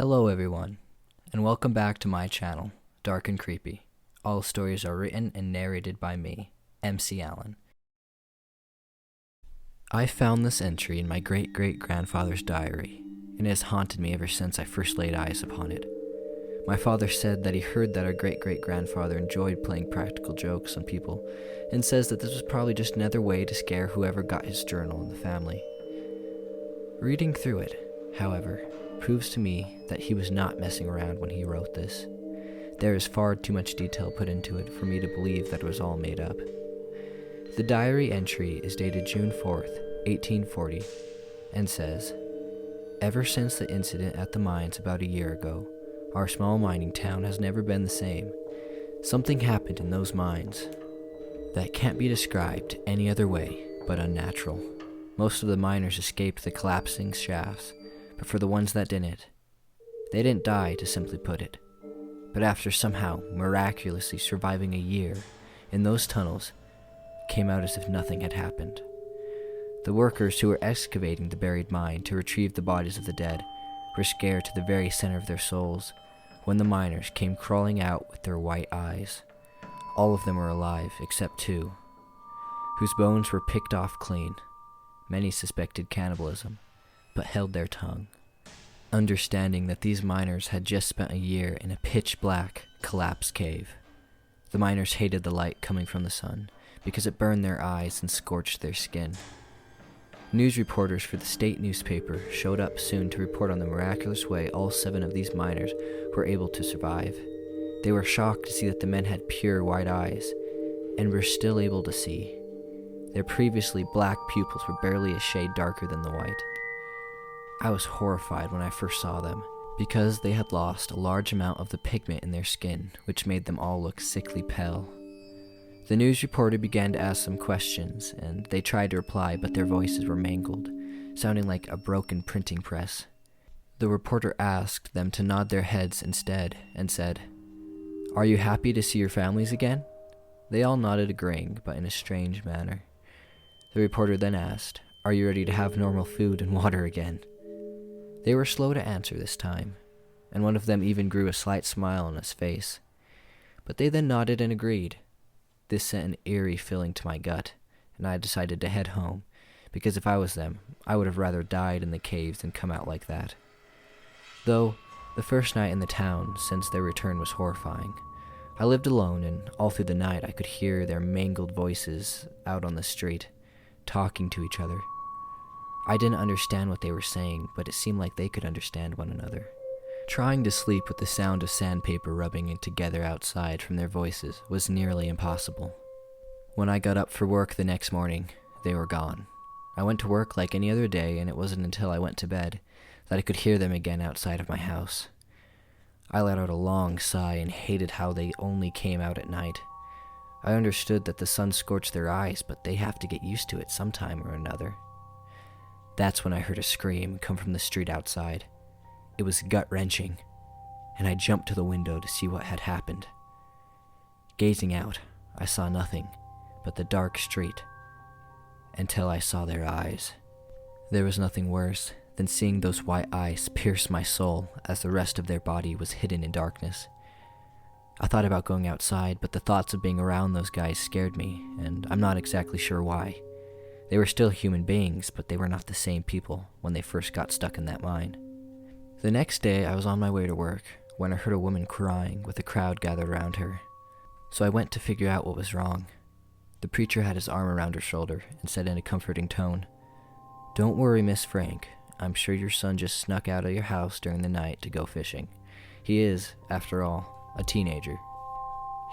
Hello everyone, and welcome back to my channel, Dark and Creepy. All stories are written and narrated by me, MC Allen. I found this entry in my great-great-grandfather's diary, and it has haunted me ever since I first laid eyes upon it. My father said that he heard that our great-great-grandfather enjoyed playing practical jokes on people, and says that this was probably just another way to scare whoever got his journal in the family. Reading through it, however, proves to me that he was not messing around when he wrote this. There is far too much detail put into it for me to believe that it was all made up. The diary entry is dated June 4th, 1840, and says, "Ever since the incident at the mines about a year ago, our small mining town has never been the same. Something happened in those mines that can't be described any other way but unnatural. Most of the miners escaped the collapsing shafts, but for the ones that didn't, they didn't die, to simply put it. But after somehow miraculously surviving a year in those tunnels, came out as if nothing had happened. The workers who were excavating the buried mine to retrieve the bodies of the dead were scared to the very center of their souls when the miners came crawling out with their white eyes. All of them were alive except two, whose bones were picked off clean. Many suspected cannibalism, but held their tongue, understanding that these miners had just spent a year in a pitch-black, collapsed cave. The miners hated the light coming from the sun because it burned their eyes and scorched their skin. News reporters for the state newspaper showed up soon to report on the miraculous way all 7 of these miners were able to survive. They were shocked to see that the men had pure white eyes and were still able to see. Their previously black pupils were barely a shade darker than the white. I was horrified when I first saw them, because they had lost a large amount of the pigment in their skin, which made them all look sickly pale. The news reporter began to ask some questions, and they tried to reply, but their voices were mangled, sounding like a broken printing press. The reporter asked them to nod their heads instead, and said, "Are you happy to see your families again?" They all nodded, agreeing, but in a strange manner. The reporter then asked, "Are you ready to have normal food and water again?" They were slow to answer this time, and one of them even grew a slight smile on his face. But they then nodded and agreed. This sent an eerie feeling to my gut, and I decided to head home, because if I was them, I would have rather died in the caves than come out like that. Though, the first night in the town since their return was horrifying. I lived alone, and all through the night I could hear their mangled voices out on the street, talking to each other. I didn't understand what they were saying, but it seemed like they could understand one another. Trying to sleep with the sound of sandpaper rubbing together outside from their voices was nearly impossible. When I got up for work the next morning, they were gone. I went to work like any other day, and it wasn't until I went to bed that I could hear them again outside of my house. I let out a long sigh and hated how they only came out at night. I understood that the sun scorched their eyes, but they have to get used to it sometime or another. That's when I heard a scream come from the street outside. It was gut-wrenching, and I jumped to the window to see what had happened. Gazing out, I saw nothing but the dark street, until I saw their eyes. There was nothing worse than seeing those white eyes pierce my soul as the rest of their body was hidden in darkness. I thought about going outside, but the thoughts of being around those guys scared me, and I'm not exactly sure why. They were still human beings, but they were not the same people when they first got stuck in that mine. The next day, I was on my way to work when I heard a woman crying with a crowd gathered around her. So I went to figure out what was wrong. The preacher had his arm around her shoulder and said in a comforting tone, "Don't worry, Miss Frank. I'm sure your son just snuck out of your house during the night to go fishing. He is, after all, a teenager."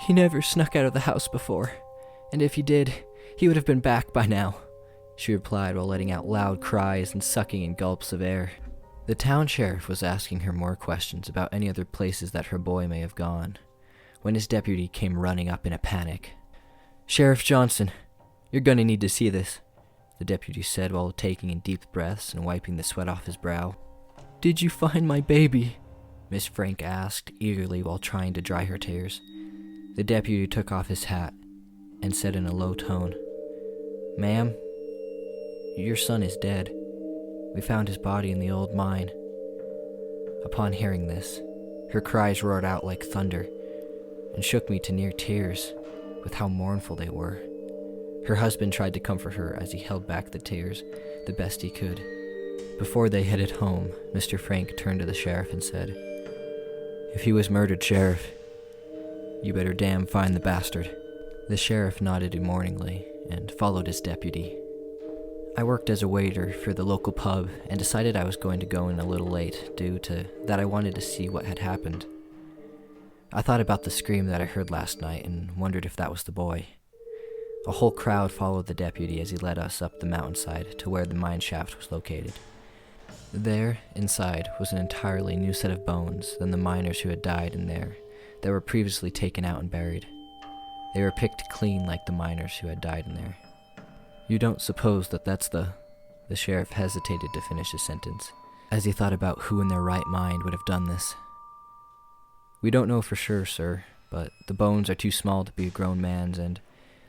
"He never snuck out of the house before, and if he did, he would have been back by now," she replied while letting out loud cries and sucking in gulps of air. The town sheriff was asking her more questions about any other places that her boy may have gone, when his deputy came running up in a panic. "Sheriff Johnson, you're gonna need to see this," the deputy said while taking in deep breaths and wiping the sweat off his brow. "Did you find my baby?" Miss Frank asked eagerly while trying to dry her tears. The deputy took off his hat and said in a low tone, "Ma'am, your son is dead. We found his body in the old mine." Upon hearing this, her cries roared out like thunder and shook me to near tears with how mournful they were. Her husband tried to comfort her as he held back the tears the best he could. Before they headed home, Mr. Frank turned to the sheriff and said, "If he was murdered, Sheriff, you better damn find the bastard." The sheriff nodded mourningly and followed his deputy. I worked as a waiter for the local pub and decided I was going to go in a little late due to that I wanted to see what had happened. I thought about the scream that I heard last night and wondered if that was the boy. A whole crowd followed the deputy as he led us up the mountainside to where the mine shaft was located. There, inside, was an entirely new set of bones than the miners who had died in there that were previously taken out and buried. They were picked clean like the miners who had died in there. "You don't suppose that that's the sheriff hesitated to finish his sentence, as he thought about who in their right mind would have done this. "We don't know for sure, sir, but the bones are too small to be a grown man's, and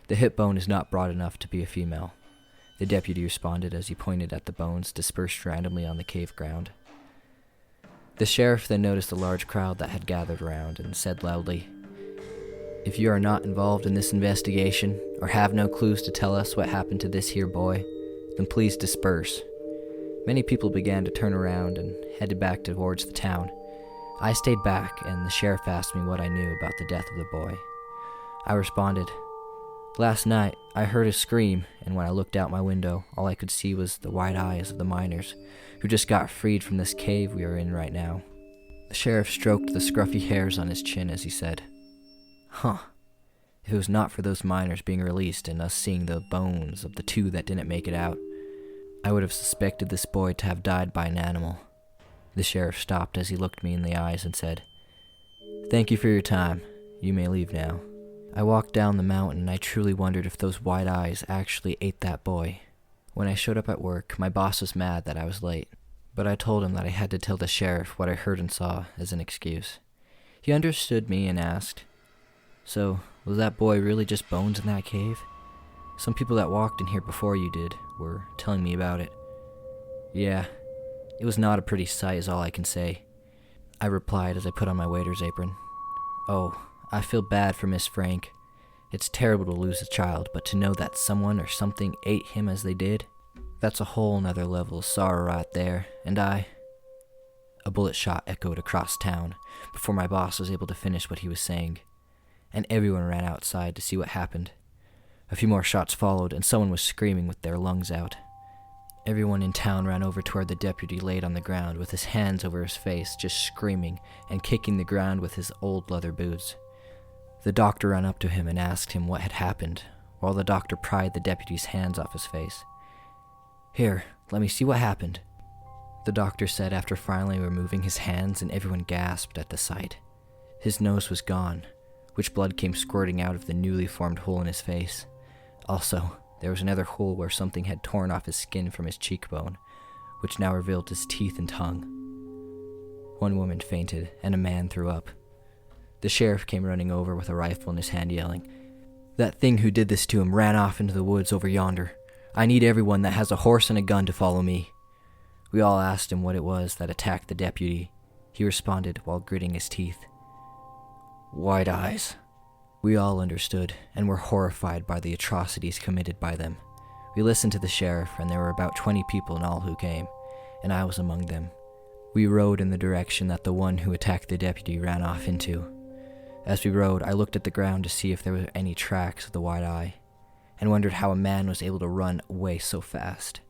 the hip bone is not broad enough to be a female," the deputy responded as he pointed at the bones dispersed randomly on the cave ground. The sheriff then noticed a large crowd that had gathered around and said loudly, "If you are not involved in this investigation, or have no clues to tell us what happened to this here boy, then please disperse." Many people began to turn around and headed back towards the town. I stayed back, and the sheriff asked me what I knew about the death of the boy. I responded, "Last night, I heard a scream, and when I looked out my window, all I could see was the wide eyes of the miners, who just got freed from this cave we are in right now." The sheriff stroked the scruffy hairs on his chin as he said, "Huh. If it was not for those miners being released and us seeing the bones of the two that didn't make it out, I would have suspected this boy to have died by an animal." The sheriff stopped as he looked me in the eyes and said, "Thank you for your time. You may leave now." I walked down the mountain and I truly wondered if those wide eyes actually ate that boy. When I showed up at work, my boss was mad that I was late, but I told him that I had to tell the sheriff what I heard and saw as an excuse. He understood me and asked, "So, was that boy really just bones in that cave? Some people that walked in here before you did were telling me about it." "Yeah, it was not a pretty sight is all I can say," I replied as I put on my waiter's apron. "Oh, I feel bad for Miss Frank. It's terrible to lose a child, but to know that someone or something ate him as they did, that's a whole nother level of sorrow right there, and I..." A bullet shot echoed across town before my boss was able to finish what he was saying, and everyone ran outside to see what happened. A few more shots followed, and someone was screaming with their lungs out. Everyone in town ran over to where the deputy laid on the ground with his hands over his face, just screaming and kicking the ground with his old leather boots. The doctor ran up to him and asked him what had happened, while the doctor pried the deputy's hands off his face. "Here, let me see what happened," the doctor said after finally removing his hands, and everyone gasped at the sight. His nose was gone, which blood came squirting out of the newly formed hole in his face. Also, there was another hole where something had torn off his skin from his cheekbone, which now revealed his teeth and tongue. One woman fainted, and a man threw up. The sheriff came running over with a rifle in his hand, yelling, "That thing who did this to him ran off into the woods over yonder. I need everyone that has a horse and a gun to follow me." We all asked him what it was that attacked the deputy. He responded while gritting his teeth, "White eyes." We all understood and were horrified by the atrocities committed by them. We listened to the sheriff, and there were about 20 people in all who came, and I was among them. We rode in the direction that the one who attacked the deputy ran off into. As we rode, I looked at the ground to see if there were any tracks of the white eye, and wondered how a man was able to run away so fast.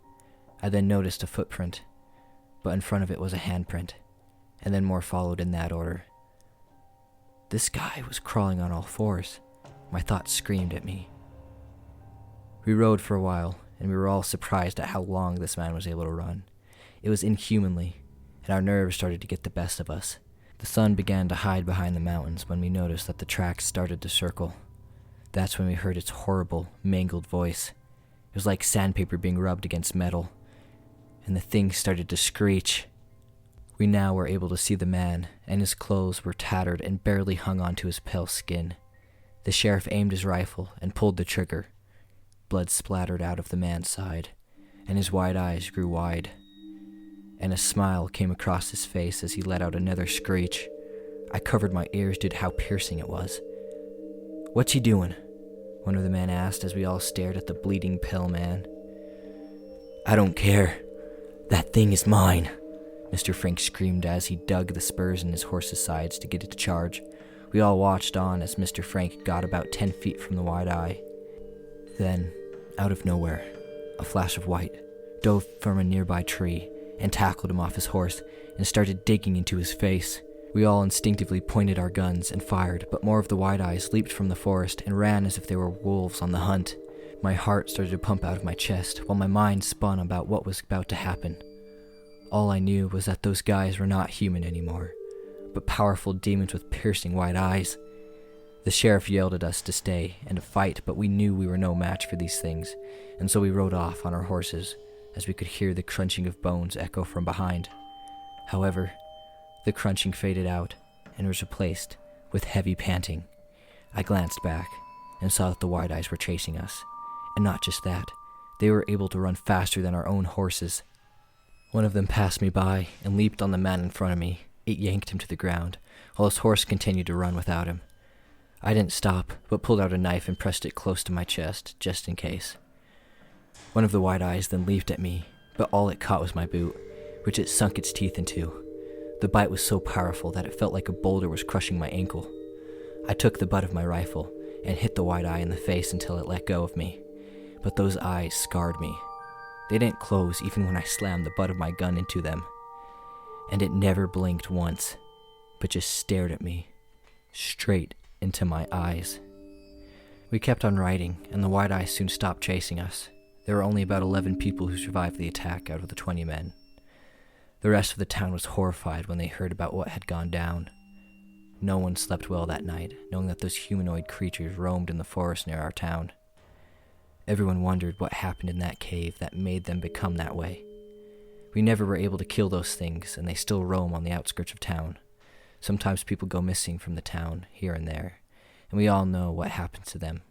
I then noticed a footprint, but in front of it was a handprint, and then more followed in that order. This guy was crawling on all fours. My thoughts screamed at me. We rode for a while, and we were all surprised at how long this man was able to run. It was inhumanly, and our nerves started to get the best of us. The sun began to hide behind the mountains when we noticed that the tracks started to circle. That's when we heard its horrible, mangled voice. It was like sandpaper being rubbed against metal, and the thing started to screech. We now were able to see the man, and his clothes were tattered and barely hung onto his pale skin. The sheriff aimed his rifle and pulled the trigger. Blood splattered out of the man's side, and his wide eyes grew wide. and a smile came across his face as he let out another screech. I covered my ears due to how piercing it was. "What's he doing?" one of the men asked as we all stared at the bleeding pale man. "I don't care. That thing is mine," Mr. Frank screamed as he dug the spurs in his horse's sides to get it to charge. We all watched on as Mr. Frank got about 10 feet from the wide eye. Then, out of nowhere, a flash of white dove from a nearby tree and tackled him off his horse and started digging into his face. We all instinctively pointed our guns and fired, but more of the wide eyes leaped from the forest and ran as if they were wolves on the hunt. My heart started to pump out of my chest while my mind spun about what was about to happen. All I knew was that those guys were not human anymore, but powerful demons with piercing white eyes. The sheriff yelled at us to stay and to fight, but we knew we were no match for these things, and so we rode off on our horses as we could hear the crunching of bones echo from behind. However, the crunching faded out and was replaced with heavy panting. I glanced back and saw that the wide eyes were chasing us, and not just that, they were able to run faster than our own horses. One of them passed me by and leaped on the man in front of me. It yanked him to the ground, while his horse continued to run without him. I didn't stop, but pulled out a knife and pressed it close to my chest, just in case. One of the wide eyes then leaped at me, but all it caught was my boot, which it sunk its teeth into. The bite was so powerful that it felt like a boulder was crushing my ankle. I took the butt of my rifle and hit the wide eye in the face until it let go of me, but those eyes scarred me. They didn't close even when I slammed the butt of my gun into them, and it never blinked once, but just stared at me, straight into my eyes. We kept on riding, and the wide eyes soon stopped chasing us. There were only about 11 people who survived the attack out of the 20 men. The rest of the town was horrified when they heard about what had gone down. No one slept well that night, knowing that those humanoid creatures roamed in the forest near our town. Everyone wondered what happened in that cave that made them become that way. We never were able to kill those things, and they still roam on the outskirts of town. Sometimes people go missing from the town, here and there, and we all know what happens to them.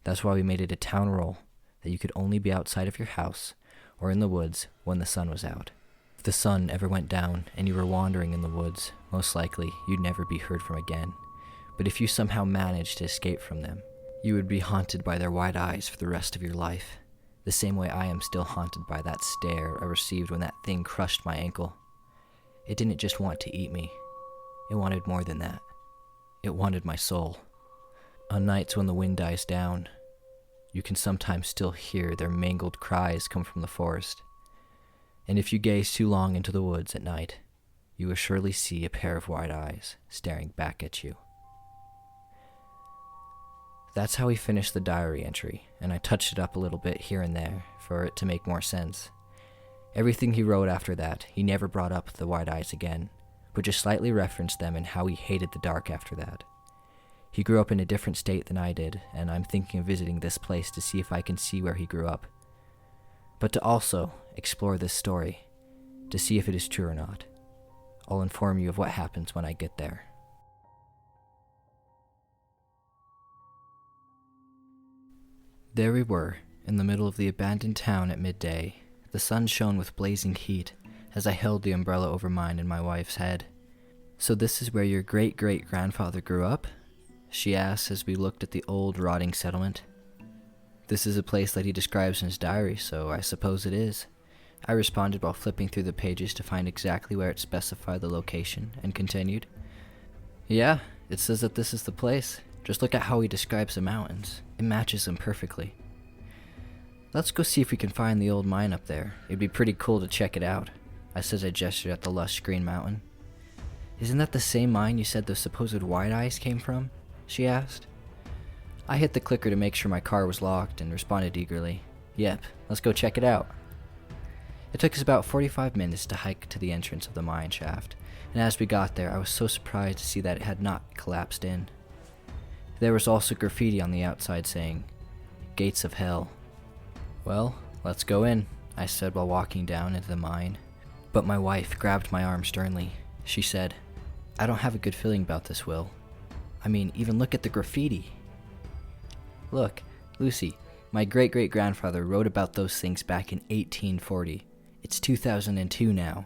That's why we made it a town rule that you could only be outside of your house or in the woods when the sun was out. If the sun ever went down and you were wandering in the woods, most likely you'd never be heard from again. But if you somehow managed to escape from them, you would be haunted by their wide eyes for the rest of your life, the same way I am still haunted by that stare I received when that thing crushed my ankle. It didn't just want to eat me. It wanted more than that. It wanted my soul. On nights when the wind dies down, you can sometimes still hear their mangled cries come from the forest. And if you gaze too long into the woods at night, you will surely see a pair of wide eyes staring back at you. That's how he finished the diary entry, and I touched it up a little bit here and there for it to make more sense. Everything he wrote after that, he never brought up the wide eyes again, but just slightly referenced them and how he hated the dark after that. He grew up in a different state than I did, and I'm thinking of visiting this place to see if I can see where he grew up. But to also explore this story, to see if it is true or not. I'll inform you of what happens when I get there. There we were, in the middle of the abandoned town at midday. The sun shone with blazing heat as I held the umbrella over mine and my wife's head. "So this is where your great-great-grandfather grew up?" she asked as we looked at the old, rotting settlement. "This is a place that he describes in his diary, so I suppose it is," I responded while flipping through the pages to find exactly where it specified the location, and continued. "Yeah, it says that this is the place. Just look at how he describes the mountains. It matches them perfectly." "Let's go see if we can find the old mine up there. It'd be pretty cool to check it out," I said as I gestured at the lush green mountain. "Isn't that the same mine you said the supposed wide eyes came from?" she asked. I hit the clicker to make sure my car was locked and responded eagerly. "Yep, let's go check it out." It took us about 45 minutes to hike to the entrance of the mine shaft, and as we got there I was so surprised to see that it had not collapsed in. There was also graffiti on the outside saying, "Gates of Hell." "Well, let's go in," I said while walking down into the mine. But my wife grabbed my arm sternly. She said, "I don't have a good feeling about this, Will. I mean, even look at the graffiti." "Look, Lucy, my great-great-grandfather wrote about those things back in 1840. It's 2002 now.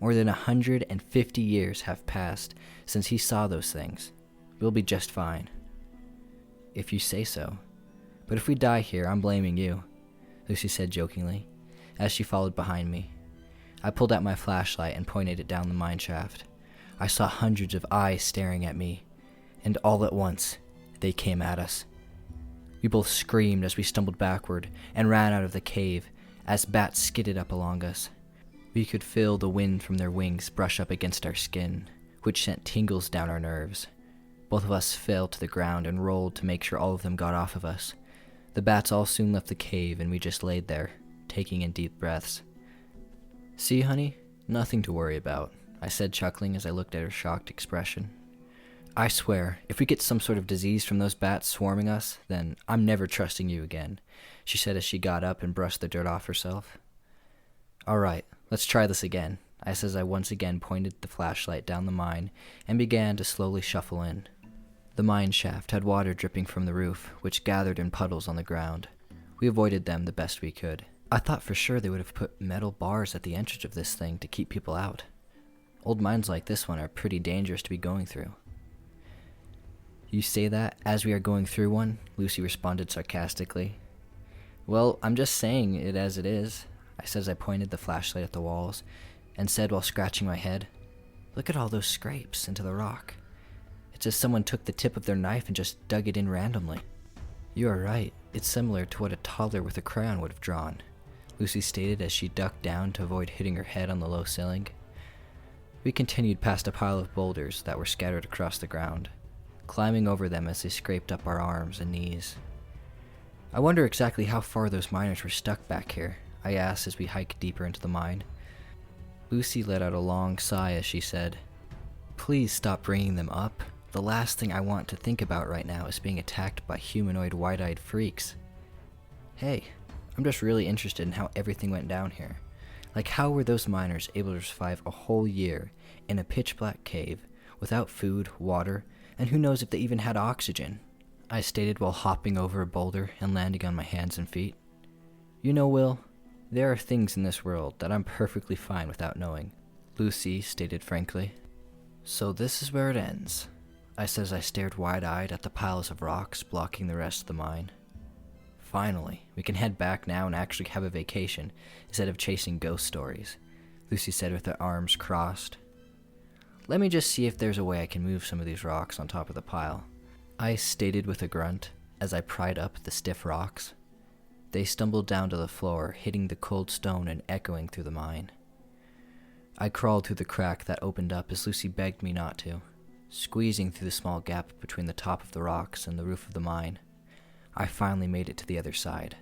More than 150 years have passed since he saw those things. We'll be just fine. If you say so. But if we die here, I'm blaming you, Lucy said jokingly, as she followed behind me. I pulled out my flashlight and pointed it down the mine shaft. I saw hundreds of eyes staring at me, and all at once, they came at us. We both screamed as we stumbled backward and ran out of the cave as bats skidded up along us. We could feel the wind from their wings brush up against our skin, which sent tingles down our nerves. Both of us fell to the ground and rolled to make sure all of them got off of us. The bats all soon left the cave and we just laid there, taking in deep breaths. See, honey? Nothing to worry about, I said, chuckling as I looked at her shocked expression. I swear, if we get some sort of disease from those bats swarming us, then I'm never trusting you again, she said as she got up and brushed the dirt off herself. All right, let's try this again, I said as I once again pointed the flashlight down the mine and began to slowly shuffle in. The mine shaft had water dripping from the roof, which gathered in puddles on the ground. We avoided them the best we could. I thought for sure they would have put metal bars at the entrance of this thing to keep people out. Old mines like this one are pretty dangerous to be going through. You say that as we are going through one? Lucy responded sarcastically. Well, I'm just saying it as it is, I said as I pointed the flashlight at the walls, and said while scratching my head, look at all those scrapes into the rock. It's as someone took the tip of their knife and just dug it in randomly. You are right, it's similar to what a toddler with a crayon would have drawn, Lucy stated as she ducked down to avoid hitting her head on the low ceiling. We continued past a pile of boulders that were scattered across the ground, climbing over them as they scraped up our arms and knees. I wonder exactly how far those miners were stuck back here, I asked as we hiked deeper into the mine. Lucy let out a long sigh as she said, please stop bringing them up. The last thing I want to think about right now is being attacked by humanoid wide-eyed freaks. Hey, I'm just really interested in how everything went down here. Like, how were those miners able to survive a whole year in a pitch-black cave without food, water, and who knows if they even had oxygen? I stated while hopping over a boulder and landing on my hands and feet. You know, Will, there are things in this world that I'm perfectly fine without knowing, Lucy stated frankly. So this is where it ends, I said as I stared wide-eyed at the piles of rocks blocking the rest of the mine. Finally, we can head back now and actually have a vacation instead of chasing ghost stories, Lucy said with her arms crossed. Let me just see if there's a way I can move some of these rocks on top of the pile, I stated with a grunt as I pried up the stiff rocks. They stumbled down to the floor, hitting the cold stone and echoing through the mine. I crawled through the crack that opened up as Lucy begged me not to, squeezing through the small gap between the top of the rocks and the roof of the mine. I finally made it to the other side.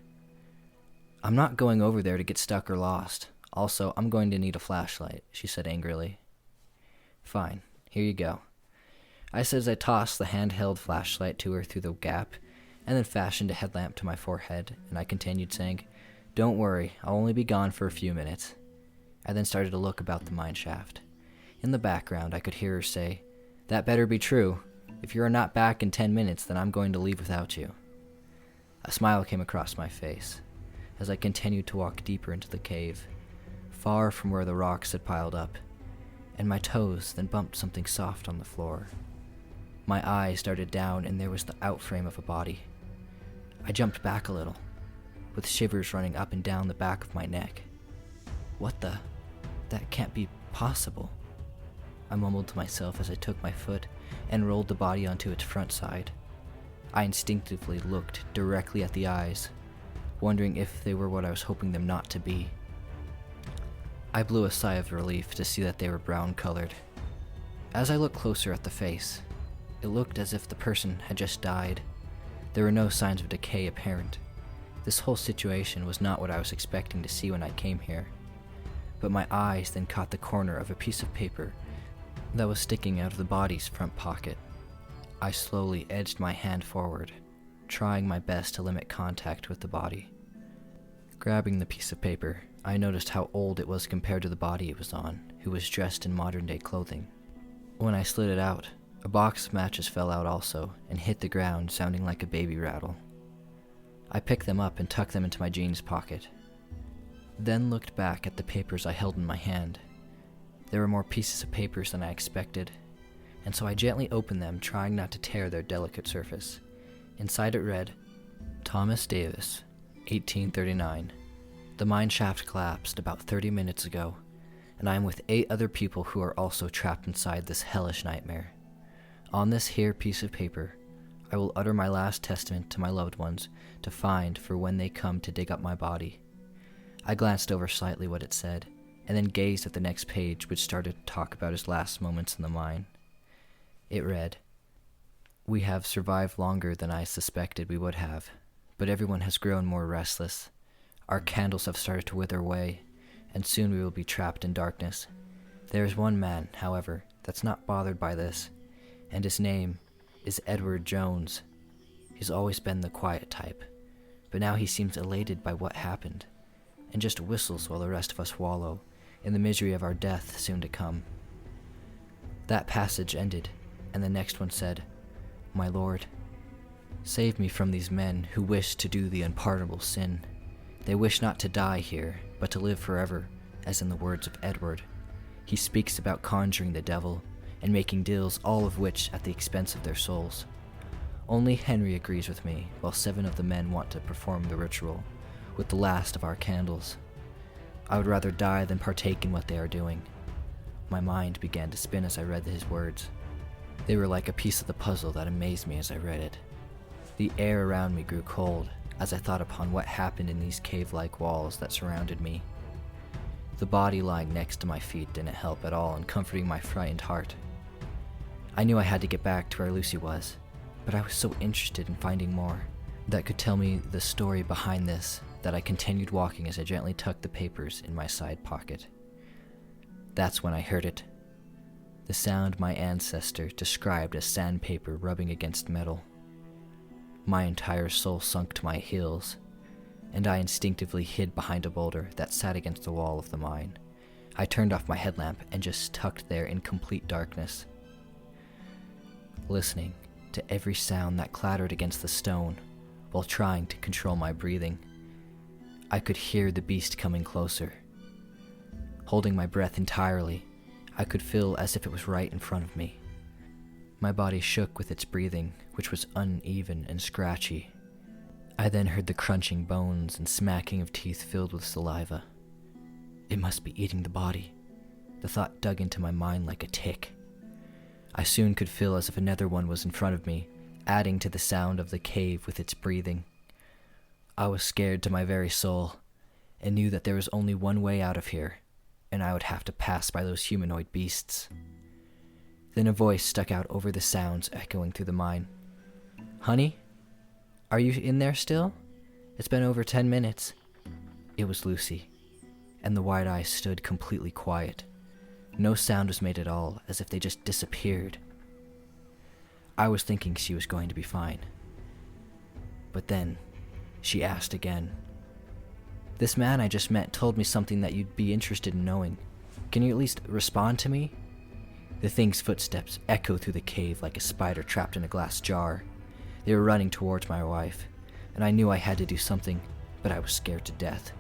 I'm not going over there to get stuck or lost. Also, I'm going to need a flashlight, she said angrily. Fine, here you go, I said as I tossed the handheld flashlight to her through the gap, and then fashioned a headlamp to my forehead, and I continued saying, don't worry, I'll only be gone for a few minutes. I then started to look about the mine shaft. In the background, I could hear her say, that better be true. If you are not back in 10 minutes, then I'm going to leave without you. A smile came across my face as I continued to walk deeper into the cave, far from where the rocks had piled up, and my toes then bumped something soft on the floor. My eyes darted down and there was the outframe of a body. I jumped back a little, with shivers running up and down the back of my neck. What the? That can't be possible, I mumbled to myself as I took my foot and rolled the body onto its front side. I instinctively looked directly at the eyes, wondering if they were what I was hoping them not to be. I blew a sigh of relief to see that they were brown-colored. As I looked closer at the face, it looked as if the person had just died. There were no signs of decay apparent. This whole situation was not what I was expecting to see when I came here. But my eyes then caught the corner of a piece of paper that was sticking out of the body's front pocket. I slowly edged my hand forward, trying my best to limit contact with the body. Grabbing the piece of paper, I noticed how old it was compared to the body it was on, who was dressed in modern-day clothing. When I slid it out, a box of matches fell out also and hit the ground, sounding like a baby rattle. I picked them up and tucked them into my jeans pocket. then looked back at the papers I held in my hand. There were more pieces of papers than I expected, and so I gently opened them, trying not to tear their delicate surface. Inside it read, Thomas Davis, 1839. The mine shaft collapsed about 30 minutes ago, and I am with 8 other people who are also trapped inside this hellish nightmare. On this here piece of paper, I will utter my last testament to my loved ones to find for when they come to dig up my body. I glanced over slightly what it said, and then gazed at the next page, which started to talk about his last moments in the mine. It read, We have survived longer than I suspected we would have, but everyone has grown more restless. Our candles have started to wither away, and soon we will be trapped in darkness. There is one man, however, that's not bothered by this, and his name is Edward Jones. He's always been the quiet type, but now he seems elated by what happened, and just whistles while the rest of us wallow in the misery of our death soon to come. That passage ended, and the next one said, My Lord, save me from these men who wish to do the unpardonable sin. They wish not to die here, but to live forever, as in the words of Edward. He speaks about conjuring the devil and making deals, all of which at the expense of their souls. Only Henry agrees with me, while 7 of the men want to perform the ritual with the last of our candles. I would rather die than partake in what they are doing. My mind began to spin as I read his words. They were like a piece of the puzzle that amazed me as I read it. The air around me grew cold as I thought upon what happened in these cave-like walls that surrounded me. The body lying next to my feet didn't help at all in comforting my frightened heart. I knew I had to get back to where Lucy was, but I was so interested in finding more that could tell me the story behind this that I continued walking as I gently tucked the papers in my side pocket. That's when I heard it. The sound my ancestor described as sandpaper rubbing against metal. My entire soul sunk to my heels, and I instinctively hid behind a boulder that sat against the wall of the mine. I turned off my headlamp and just tucked there in complete darkness, listening to every sound that clattered against the stone while trying to control my breathing. I could hear the beast coming closer. Holding my breath entirely, I could feel as if it was right in front of me. My body shook with its breathing, which was uneven and scratchy. I then heard the crunching bones and smacking of teeth filled with saliva. It must be eating the body. The thought dug into my mind like a tick. I soon could feel as if another one was in front of me, adding to the sound of the cave with its breathing. I was scared to my very soul, and knew that there was only one way out of here, and I would have to pass by those humanoid beasts. Then a voice stuck out over the sounds echoing through the mine. Honey? Are you in there still? It's been over 10 minutes. It was Lucy, and the wide eyes stood completely quiet. No sound was made at all, as if they just disappeared. I was thinking she was going to be fine. But then, she asked again. This man I just met told me something that you'd be interested in knowing. Can you at least respond to me? The thing's footsteps echoed through the cave like a spider trapped in a glass jar. They were running towards my wife, and I knew I had to do something, but I was scared to death.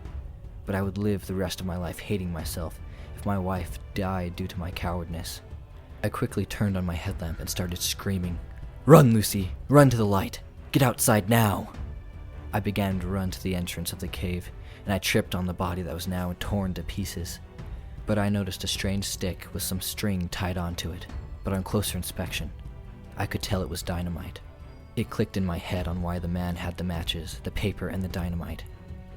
But I would live the rest of my life hating myself if my wife died due to my cowardness. I quickly turned on my headlamp and started screaming, Run, Lucy! Run to the light! Get outside now! I began to run to the entrance of the cave, and I tripped on the body that was now torn to pieces. But I noticed a strange stick with some string tied onto it, but on closer inspection, I could tell it was dynamite. It clicked in my head on why the man had the matches, the paper, and the dynamite.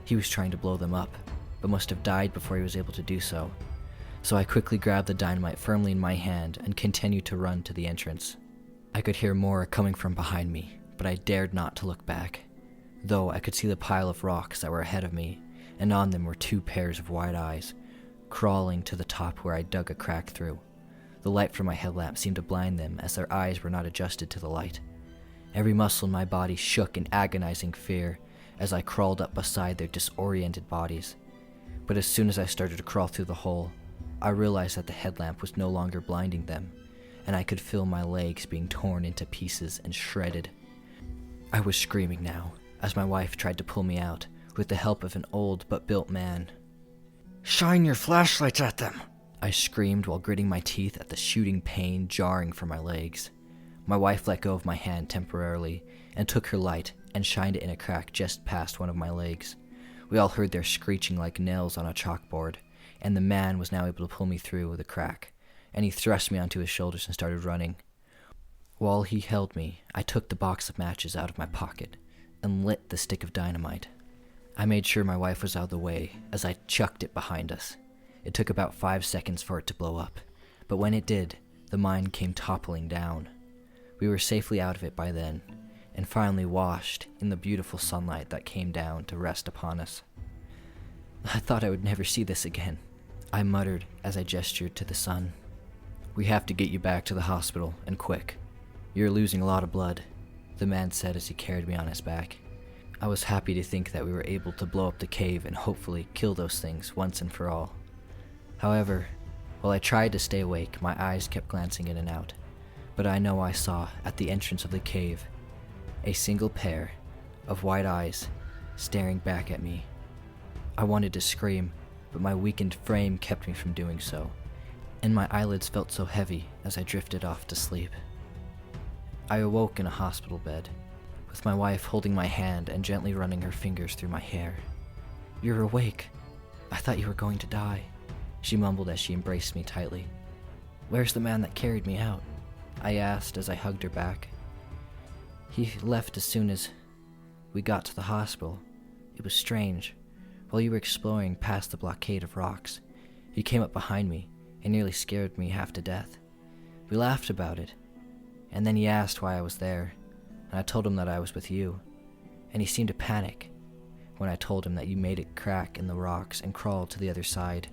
He was trying to blow them up, but must have died before he was able to do so. So I quickly grabbed the dynamite firmly in my hand and continued to run to the entrance. I could hear more coming from behind me, but I dared not to look back, though I could see the pile of rocks that were ahead of me, and on them were 2 pairs of wide eyes, crawling to the top where I dug a crack through. The light from my headlamp seemed to blind them as their eyes were not adjusted to the light. Every muscle in my body shook in agonizing fear as I crawled up beside their disoriented bodies. But as soon as I started to crawl through the hole, I realized that the headlamp was no longer blinding them, and I could feel my legs being torn into pieces and shredded. I was screaming now, as my wife tried to pull me out, with the help of an old but built man. Shine your flashlights at them, I screamed while gritting my teeth at the shooting pain jarring from my legs. My wife let go of my hand temporarily and took her light and shined it in a crack just past one of my legs. We all heard their screeching like nails on a chalkboard, and the man was now able to pull me through the crack, and he thrust me onto his shoulders and started running. While he held me, I took the box of matches out of my pocket and lit the stick of dynamite. I made sure my wife was out of the way as I chucked it behind us. It took about 5 seconds for it to blow up, but when it did, the mine came toppling down. We were safely out of it by then, and finally washed in the beautiful sunlight that came down to rest upon us. I thought I would never see this again, I muttered as I gestured to the sun. We have to get you back to the hospital, and quick. You're losing a lot of blood, the man said as he carried me on his back. I was happy to think that we were able to blow up the cave and hopefully kill those things once and for all. However, while I tried to stay awake, my eyes kept glancing in and out. But I know I saw, at the entrance of the cave, a single pair of white eyes staring back at me. I wanted to scream, but my weakened frame kept me from doing so, and my eyelids felt so heavy as I drifted off to sleep. I awoke in a hospital bed, with my wife holding my hand and gently running her fingers through my hair. "You're awake. I thought you were going to die," she mumbled as she embraced me tightly. "Where's the man that carried me out?" I asked as I hugged her back. "He left as soon as we got to the hospital. It was strange. While you were exploring past the blockade of rocks, he came up behind me and nearly scared me half to death. We laughed about it, and then he asked why I was there, and I told him that I was with you, and he seemed to panic when I told him that you made a crack in the rocks and crawled to the other side.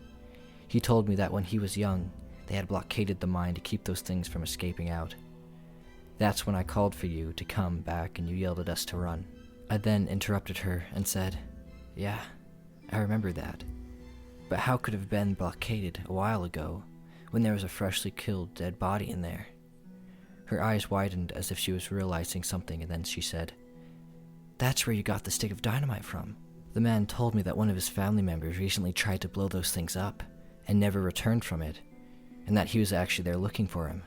He told me that when he was young, they had blockaded the mine to keep those things from escaping out. That's when I called for you to come back and you yelled at us to run." I then interrupted her and said, "Yeah, I remember that. But how could it have been blockaded a while ago when there was a freshly killed dead body in there?" Her eyes widened as if she was realizing something, and then she said, "That's where you got the stick of dynamite from. The man told me that one of his family members recently tried to blow those things up and never returned from it, and that he was actually there looking for him."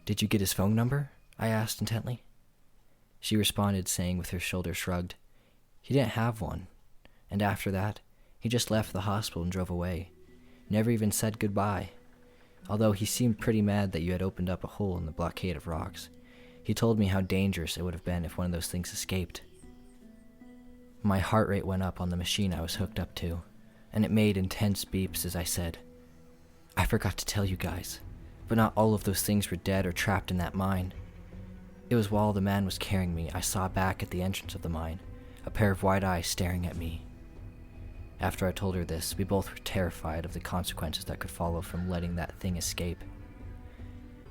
"Did you get his phone number?" I asked intently. She responded, saying with her shoulders shrugged, "He didn't have one, and after that, he just left the hospital and drove away. Never even said goodbye. Although he seemed pretty mad that you had opened up a hole in the blockade of rocks. He told me how dangerous it would have been if one of those things escaped." My heart rate went up on the machine I was hooked up to, and it made intense beeps as I said, "I forgot to tell you guys, but not all of those things were dead or trapped in that mine. It was while the man was carrying me, I saw back at the entrance of the mine, a pair of white eyes staring at me." After I told her this, we both were terrified of the consequences that could follow from letting that thing escape.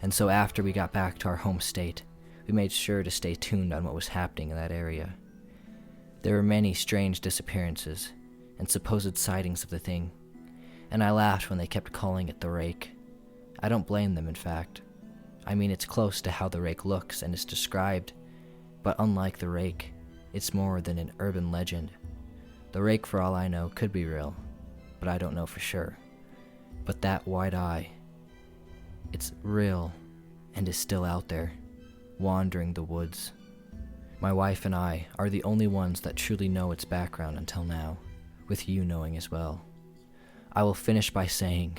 And so after we got back to our home state, we made sure to stay tuned on what was happening in that area. There were many strange disappearances and supposed sightings of the thing, and I laughed when they kept calling it the Rake. I don't blame them, in fact. I mean, it's close to how the Rake looks and is described, but unlike the Rake, it's more than an urban legend. The Rake, for all I know, could be real, but I don't know for sure. But that white eye, it's real and is still out there, wandering the woods. My wife and I are the only ones that truly know its background until now, with you knowing as well. I will finish by saying,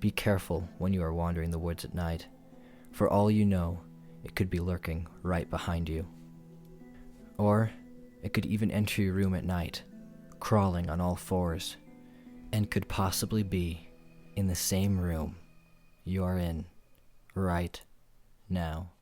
be careful when you are wandering the woods at night. For all you know, it could be lurking right behind you. Or it could even enter your room at night, crawling on all fours, and could possibly be in the same room you are in right now.